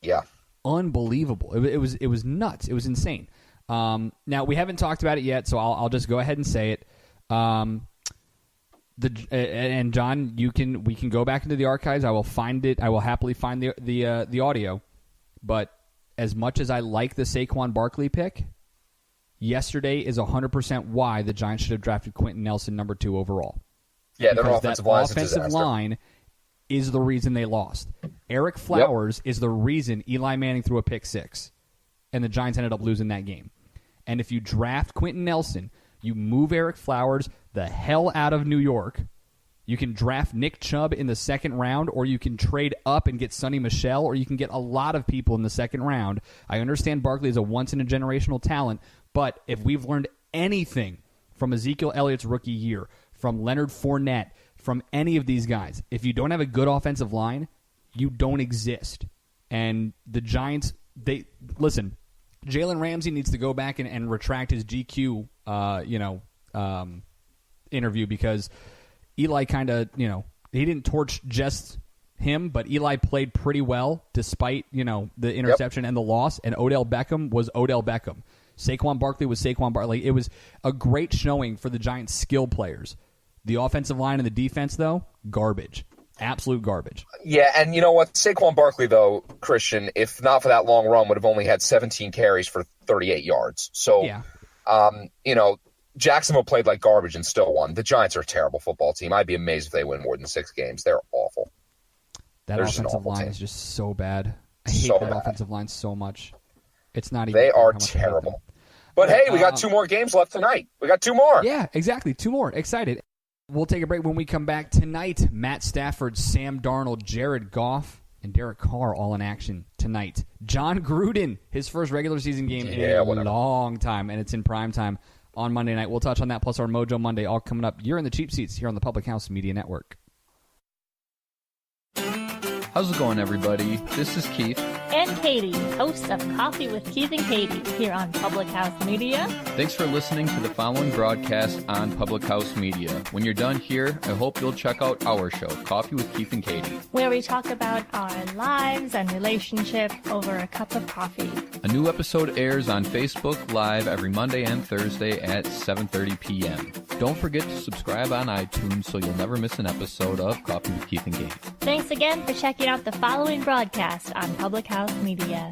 Yeah. Unbelievable. It was nuts. It was insane. Now we haven't talked about it yet, so I'll just go ahead and say it. And John, we can go back into the archives. I will find it. I will happily find the audio. But as much as I like the Saquon Barkley pick, yesterday is 100% why the Giants should have drafted Quentin Nelson number 2 overall. Yeah, their offensive line is the reason they lost. Eric Flowers is the reason Eli Manning threw a pick 6, and the Giants ended up losing that game. And if you draft Quentin Nelson, you move Eric Flowers the hell out of New York. You can draft Nick Chubb in the second round, or you can trade up and get Sonny Michel, or you can get a lot of people in the second round. I understand Barkley is a once-in-a-generational talent, but if we've learned anything from Ezekiel Elliott's rookie year, from Leonard Fournette, from any of these guys, if you don't have a good offensive line, you don't exist. And the Giants, listen, Jalen Ramsey needs to go back and retract his GQ, interview because Eli kind of, he didn't torch just him, but Eli played pretty well despite, the interception and the loss, and Odell Beckham was Odell Beckham. Saquon Barkley was Saquon Barkley. It was a great showing for the Giants' skill players. The offensive line and the defense, though, garbage. Absolute garbage. Yeah, and you know what? Saquon Barkley, though, Christian, if not for that long run, would have only had 17 carries for 38 yards. So, Jacksonville played like garbage and still won. The Giants are a terrible football team. I'd be amazed if they win more than 6 games. They're awful. That offensive line is just so bad. I hate that offensive line so much. It's not even. They are terrible. But hey, we got 2 more games left tonight. We got 2 more. Yeah, exactly. 2 more. Excited. We'll take a break. When we come back tonight, Matt Stafford, Sam Darnold, Jared Goff, and Derek Carr all in action tonight. John Gruden, his first regular season game in a long time, and it's in prime time on Monday night. We'll touch on that, plus our Mojo Monday, all coming up. You're in the cheap seats here on the Public House Media Network. How's it going, everybody? This is Keith. And Katie, host of Coffee with Keith and Katie, here on Public House Media. Thanks for listening to the following broadcast on Public House Media. When you're done here, I hope you'll check out our show, Coffee with Keith and Katie, where we talk about our lives and relationship over a cup of coffee. A new episode airs on Facebook Live every Monday and Thursday at 7:30 p.m. Don't forget to subscribe on iTunes so you'll never miss an episode of Coffee with Keith and Katie. Thanks again for checking out the following broadcast on Public House Media.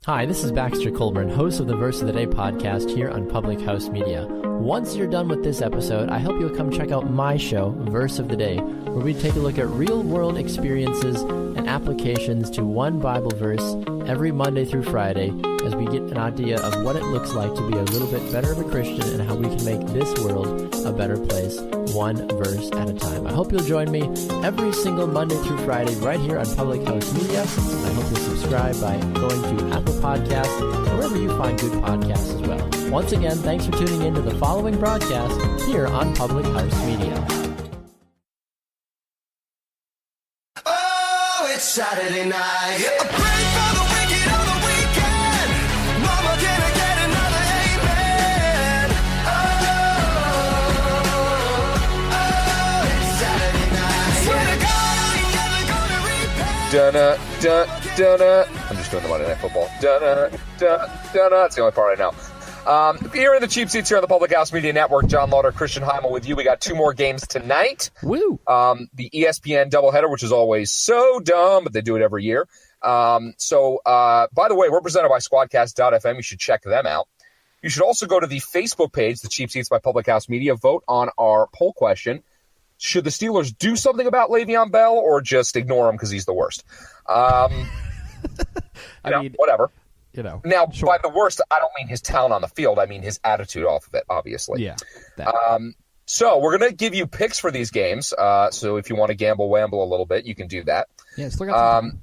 Hi, this is Baxter Colburn, host of the Verse of the Day podcast here on Public House Media. Once you're done with this episode, I hope you'll come check out my show, Verse of the Day, where we take a look at real-world experiences and applications to one Bible verse every Monday through Friday as we get an idea of what it looks like to be a little bit better of a Christian and how we can make this world a better place, one verse at a time. I hope you'll join me every single Monday through Friday right here on Public House Media. I hope you'll subscribe by going to Apple Podcasts or wherever you find good podcasts as well. Once again, thanks for tuning in to the following broadcast here on Public House Media. Oh, it's Saturday night. I pray for the wicked on the weekend. Mama, can I get another amen? Oh, it's Saturday night. Swear to God, I ain't never gonna repent. Dun-na. I'm just doing the Monday Night Football. Dun-na. That's the only part I know. Here in the cheap seats here on the Public House Media Network, John Lauder, Christian Heimall with you. We got 2 more games tonight. Woo! The ESPN doubleheader, which is always so dumb, but they do it every year. By the way, we're presented by Squadcast.fm. You should check them out. You should also go to the Facebook page, the Cheap Seats by Public House Media. Vote on our poll question. Should the Steelers do something about Le'Veon Bell or just ignore him because he's the worst? Whatever. Now, sure. By the worst, I don't mean his talent on the field. I mean his attitude off of it, obviously. Yeah. So we're going to give you picks for these games. So if you want to gamble-wamble a little bit, you can do that. Yeah, still got some time.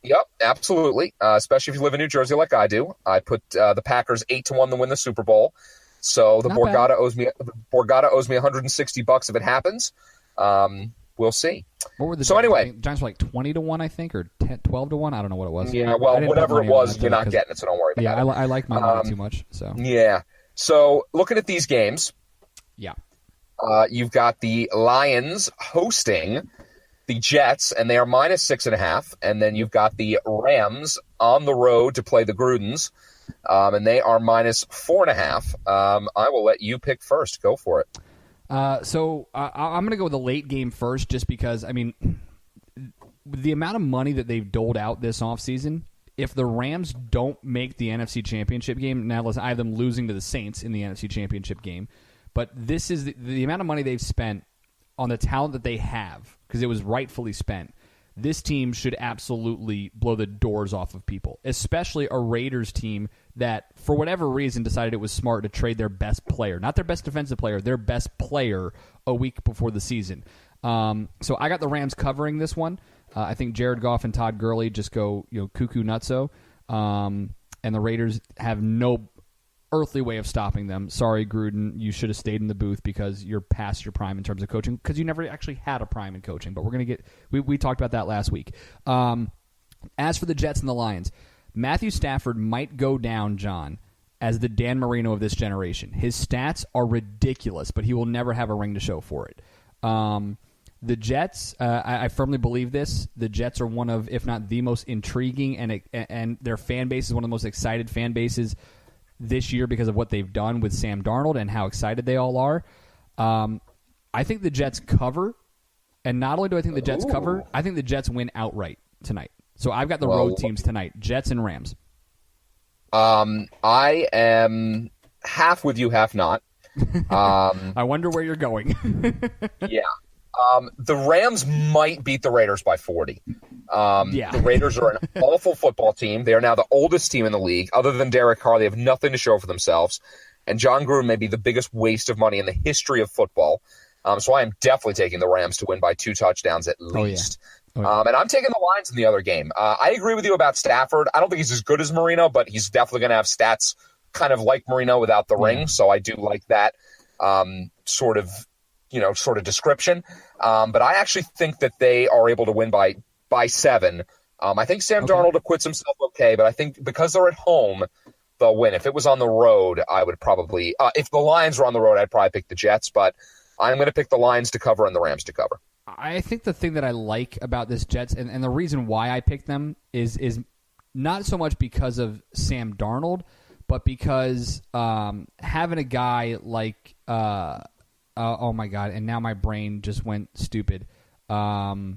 Yep, absolutely. Especially if you live in New Jersey like I do. I put the Packers 8-1 to win the Super Bowl. So the Borgata owes me $160 if it happens. We'll see. What were the so Giants? Anyway, Giants were like 20-1, I think, or 12-1. I don't know what it was. Yeah, well, whatever it was, you're not getting it, so don't worry about it. Yeah, I like my money too much. So yeah. So looking at these games, yeah, you've got the Lions hosting the Jets, and they are -6.5, and then you've got the Rams on the road to play the Grudens, and they are -4.5. I will let you pick first. Go for it. So I'm going to go with the late game first just because, I mean, the amount of money that they've doled out this offseason, if the Rams don't make the NFC Championship game, now listen, I have them losing to the Saints in the NFC Championship game, but this is the amount of money they've spent on the talent that they have, because it was rightfully spent. This team should absolutely blow the doors off of people, especially a Raiders team that, for whatever reason, decided it was smart to trade their best player. Not their best defensive player, their best player a week before the season. So I got the Rams covering this one. I think Jared Goff and Todd Gurley just go cuckoo nutso. And the Raiders have no earthly way of stopping them. Sorry, Gruden, you should have stayed in the booth because you're past your prime in terms of coaching, because you never actually had a prime in coaching. But we're going to get we talked about that last week. As for the Jets and the Lions, Matthew Stafford might go down, John, as the Dan Marino of this generation. His stats are ridiculous, but he will never have a ring to show for it. The Jets, I firmly believe this. The Jets are one of, if not the most intriguing, and their fan base is one of the most excited fan bases this year because of what they've done with Sam Darnold and how excited they all are. I think the Jets cover, and not only do I think the Jets cover, I think the Jets win outright tonight. So I've got the road teams tonight, Jets and Rams. I am half with you, half not. I wonder where you're going. Yeah. The Rams might beat the Raiders by 40. The Raiders are an awful football team. They are now the oldest team in the league. Other than Derek Carr, they have nothing to show for themselves. And John Gruden may be the biggest waste of money in the history of football. So I am definitely taking the Rams to win by 2 touchdowns at least. And I'm taking the Lions in the other game. I agree with you about Stafford. I don't think he's as good as Marino, but he's definitely going to have stats kind of like Marino without the ring. So I do like that sort of sort of description. But I actually think that they are able to win by 7. I think Sam Darnold acquits himself okay, but I think because they're at home, they'll win. If it was on the road, I would probably if the Lions were on the road, I'd probably pick the Jets, but I'm going to pick the Lions to cover and the Rams to cover. I think the thing that I like about this Jets, and the reason why I picked them is not so much because of Sam Darnold, but because having a guy like oh my God, and now my brain just went stupid. Oh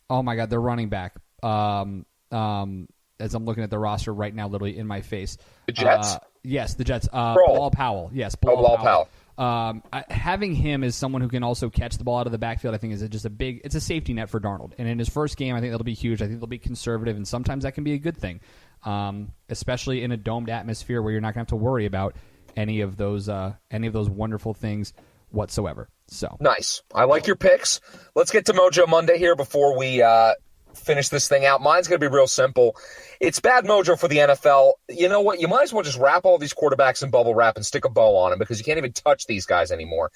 my God, they're running back. As I'm looking at the roster right now, literally in my face. The Jets? Yes, the Jets. Bilal Powell. Yes, Bilal Powell. Having him as someone who can also catch the ball out of the backfield, I think is just it's a safety net for Darnold. And in his first game, I think that'll be huge. I think they'll be conservative, and sometimes that can be a good thing, especially in a domed atmosphere where you're not going to have to worry about any of those wonderful things whatsoever. So nice. I like your picks. Let's get to Mojo Monday here before we finish this thing out. Mine's going to be real simple. It's bad mojo for the NFL. You know what? You might as well just wrap all these quarterbacks in bubble wrap and stick a bow on them because you can't even touch these guys anymore.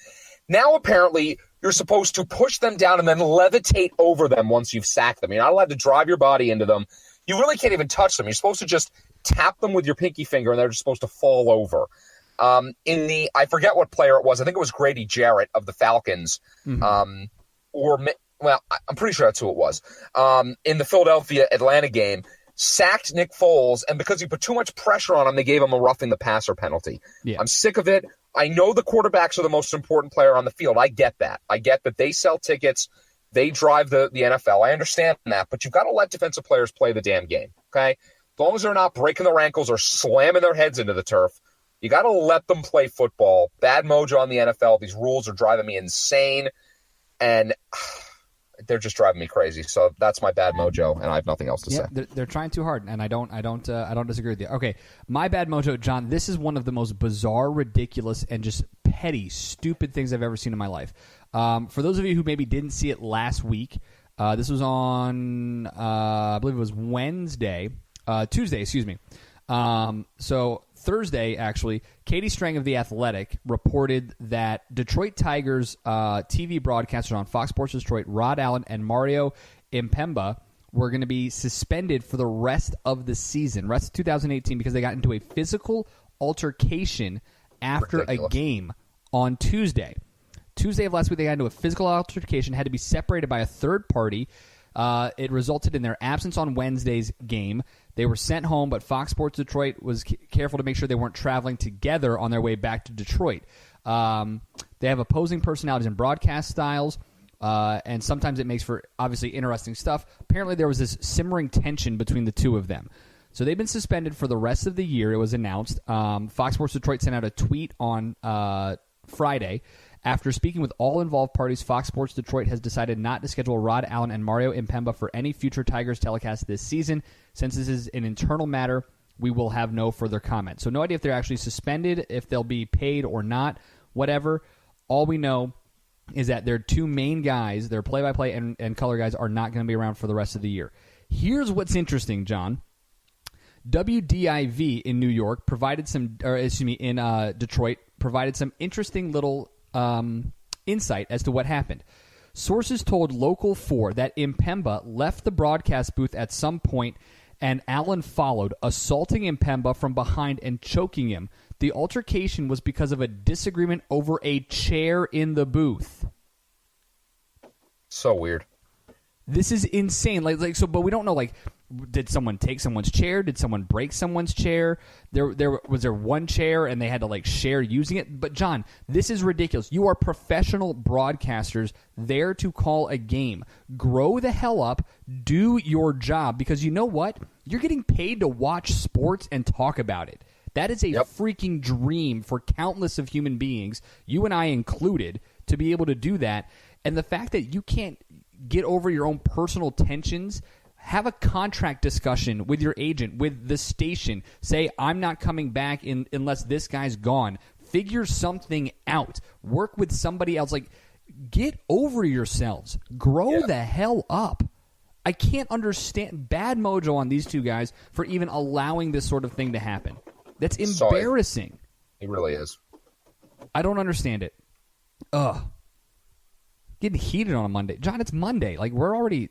Now, apparently, you're supposed to push them down and then levitate over them once you've sacked them. You're not allowed to drive your body into them. You really can't even touch them. You're supposed to just tap them with your pinky finger, and they're just supposed to fall over. I forget what player it was. I think it was Grady Jarrett of the Falcons. Well, I'm pretty sure that's who it was. In the Philadelphia-Atlanta game, sacked Nick Foles, and because he put too much pressure on him, they gave him a roughing the passer penalty. Yeah. I'm sick of it. I know the quarterbacks are the most important player on the field. I get that. I get that they sell tickets. They drive the NFL. I understand that. But you've got to let defensive players play the damn game, okay? As long as they're not breaking their ankles or slamming their heads into the turf, you got to let them play football. Bad mojo on the NFL. These rules are driving me insane, and they're just driving me crazy. So that's my bad mojo, and I have nothing else to say. They're trying too hard, and I don't disagree with you. Okay, my bad mojo, John. This is one of the most bizarre, ridiculous, and just petty, stupid things I've ever seen in my life. For those of you who maybe didn't see it last week, this was on I believe it was Tuesday, excuse me. So Thursday, actually, Katie Strang of The Athletic reported that Detroit Tigers TV broadcasters on Fox Sports Detroit, Rod Allen and Mario Impemba, were going to be suspended for the rest of the season, rest of 2018, because they got into a physical altercation after a game on Tuesday. Tuesday of last week, they got into a physical altercation, had to be separated by a third party. It resulted in their absence on Wednesday's game. They were sent home, but Fox Sports Detroit was careful to make sure they weren't traveling together on their way back to Detroit. They have opposing personalities and broadcast styles, and sometimes it makes for obviously interesting stuff. Apparently, there was this simmering tension between the two of them. So they've been suspended for the rest of the year, it was announced. Fox Sports Detroit sent out a tweet on Friday. After speaking with all involved parties, Fox Sports Detroit has decided not to schedule Rod Allen and Mario Impemba for any future Tigers telecast this season. Since this is an internal matter, we will have no further comment. So no idea if they're actually suspended, if they'll be paid or not, whatever. All we know is that their two main guys, their play-by-play and color guys, are not going to be around for the rest of the year. Here's what's interesting, John. WDIV in New York provided in Detroit provided some interesting little insight as to what happened. Sources told Local 4 that Impemba left the broadcast booth at some point and Allen followed, assaulting Impemba from behind and choking him. The altercation was because of a disagreement over a chair in the booth. So weird. This is insane. But we don't know. Did someone take someone's chair? Did someone break someone's chair? Was there one chair and they had to share using it? But John, this is ridiculous. You are professional broadcasters there to call a game. Grow the hell up. Do your job, because you know what? You're getting paid to watch sports and talk about it. That is a freaking dream for countless of human beings, you and I included, to be able to do that. And the fact that you can't get over your own personal tensions, have a contract discussion with your agent, with the station. Say, I'm not coming back unless this guy's gone. Figure something out. Work with somebody else. Get over yourselves. Grow the hell up. I can't understand bad mojo on these two guys for even allowing this sort of thing to happen. That's embarrassing. It really is. I don't understand it. Ugh. Getting heated on a Monday. John, it's Monday. Like, we're already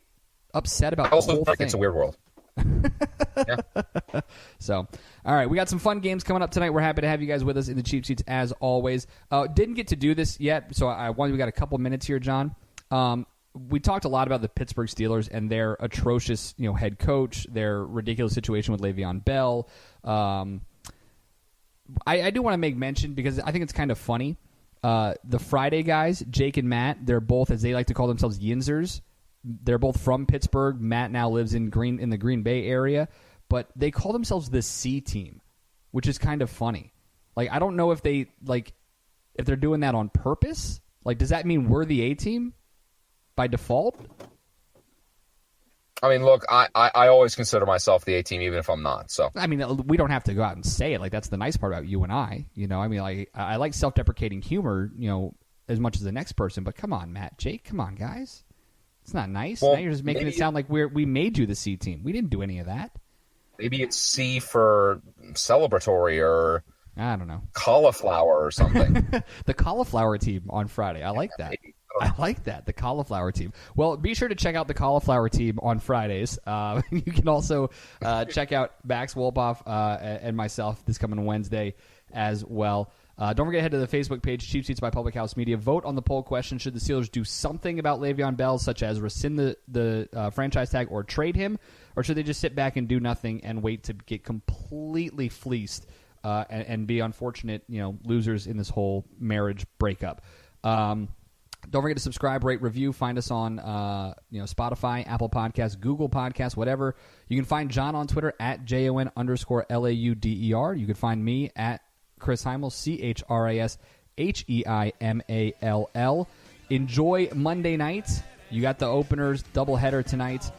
upset about the whole thing. It's a weird world. Yeah. So, all right, we got some fun games coming up tonight. We're happy to have you guys with us in the cheap seats as always. Didn't get to do this yet, so we got a couple minutes here, John. We talked a lot about the Pittsburgh Steelers and their atrocious, head coach, their ridiculous situation with Le'Veon Bell. I do want to make mention because I think it's kind of funny. The Friday guys, Jake and Matt, they're both, as they like to call themselves, Yinzers. They're both from Pittsburgh. Matt now lives in the Green Bay area, but they call themselves the C team, which is kind of funny. Like, I don't know if they're doing that on purpose. Like, does that mean we're the A team by default? I mean, look, I always consider myself the A team, even if I'm not. So, I mean, we don't have to go out and say it. Like, that's the nice part about you and I. I mean, like, I like self-deprecating humor, as much as the next person. But come on, Matt, Jake, come on, guys. It's not nice. Well, now you're just making it sound like we made you the C team. We didn't do any of that. Maybe it's C for celebratory or I don't know, cauliflower or something. The cauliflower team on Friday. I like that. I like that, the cauliflower team. Well, be sure to check out the cauliflower team on Fridays. You can also check out Max Wolpoff and myself this coming Wednesday as well. Don't forget to head to the Facebook page, Cheap Seats by Public House Media. Vote on the poll question. Should the Steelers do something about Le'Veon Bell, such as rescind the franchise tag or trade him? Or should they just sit back and do nothing and wait to get completely fleeced and be unfortunate losers in this whole marriage breakup? Don't forget to subscribe, rate, review. Find us on Spotify, Apple Podcasts, Google Podcasts, whatever. You can find John on Twitter at JON_LAUDER. You can find me at Chris Heimall, CHRISHEIMALL. Enjoy Monday night. You got the openers, doubleheader tonight.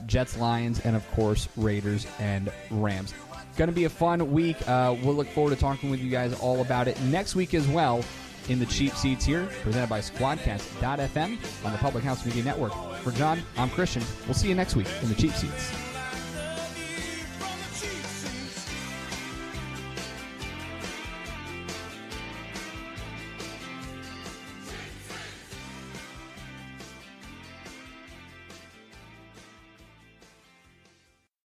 Jets, Lions, and of course Raiders and Rams. Going to be a fun week. We'll look forward to talking with you guys all about it next week as well in the Cheap Seats here, presented by Squadcast.fm on the Public House Media Network. For John, I'm Christian. We'll see you next week in the Cheap Seats.